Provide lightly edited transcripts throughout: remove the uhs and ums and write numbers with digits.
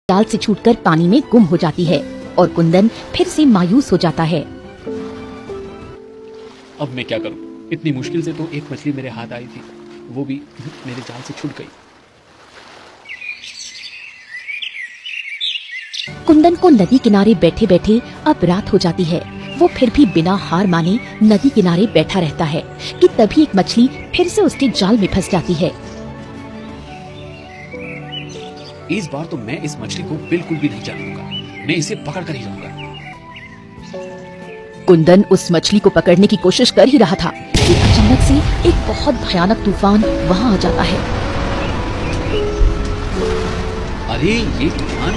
जाल से छूटकर पानी में गुम हो जाती है और कुंदन फिर से मायूस हो जाता है। अब मैं क्या करूं? इतनी मुश्किल से तो एक मछली मेरे हाथ आई थी, वो भी मेरे जाल से छूट गई। कुंदन को नदी किनारे बैठे बैठे अब रात हो जाती है। वो फिर भी बिना हार माने नदी किनारे बैठा रहता है कि तभी एक मछली फिर से उसके जाल में फंस जाती है। इस बार तो मैं इस मछली को बिल्कुल भी नहीं जाने दूंगा, मैं इसे पकड़ कर ही रहूंगा। कुंदन उस मछली को पकड़ने की कोशिश कर ही रहा था कि अचानक से एक बहुत भयानक तूफान वहां आ जाता है। अरे ये तूफान,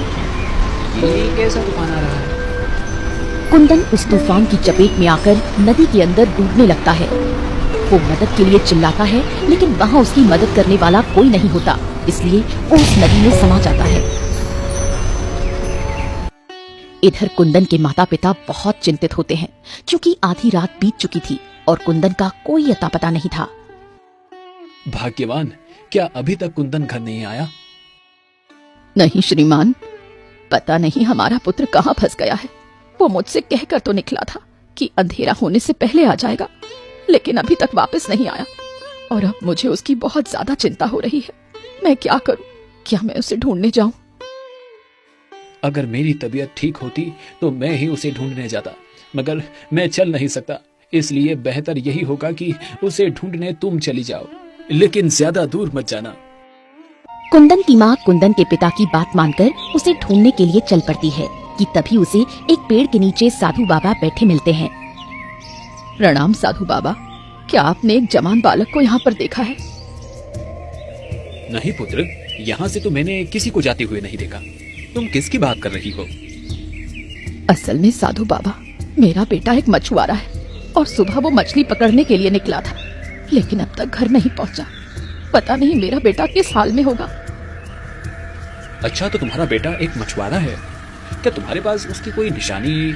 ये कैसा तूफान आ रहा है? कुंदन उस तूफान की चपेट में आकर नदी के अंदर डूबने लगता है। वो मदद के लिए चिल्लाता है, लेकिन वहाँ उसकी मदद करने वाला कोई नहीं होता, इसलिए वो उस नदी में समा जाता है। इधर कुंदन के माता पिता बहुत चिंतित होते हैं, क्योंकि आधी रात बीत चुकी थी और कुंदन का कोई अता पता नहीं था। भाग्यवान, क्या अभी तक कुंदन घर नहीं आया? नहीं श्रीमान, पता नहीं हमारा पुत्र कहाँ फंस गया है। वो मुझसे कहकर तो निकला था कि अंधेरा होने से पहले आ जाएगा, लेकिन अभी तक वापस नहीं आया और अब मुझे उसकी बहुत ज्यादा चिंता हो रही है। मैं क्या करूं? क्या मैं उसे ढूंढने जाऊं? अगर मेरी तबीयत ठीक होती तो मैं ही उसे ढूंढने जाता, मगर मैं चल नहीं सकता, इसलिए बेहतर यही होगा कि उसे ढूंढने तुम चली जाओ, लेकिन ज्यादा दूर मत जाना। कुंदन की माँ कुंदन के पिता की बात मानकर उसे ढूंढने के लिए चल पड़ती है कि तभी उसे एक पेड़ के नीचे साधु बाबा बैठे मिलते हैं। प्रणाम साधु बाबा, क्या आपने एक जवान बालक को यहाँ पर देखा है? नहीं पुत्र, यहाँ से तो मैंने किसी को जाते हुए नहीं देखा। तुम किसकी बात कर रही हो? असल में साधु बाबा, मेरा बेटा एक मछुआरा है और सुबह वो मछली पकड़ने के लिए निकला था, लेकिन अब तक घर नहीं पहुँचा। पता नहीं मेरा बेटा किस हाल में होगा। अच्छा, तो तुम्हारा बेटा एक मछुआरा है? क्या तुम्हारे पास उसकी कोई निशानी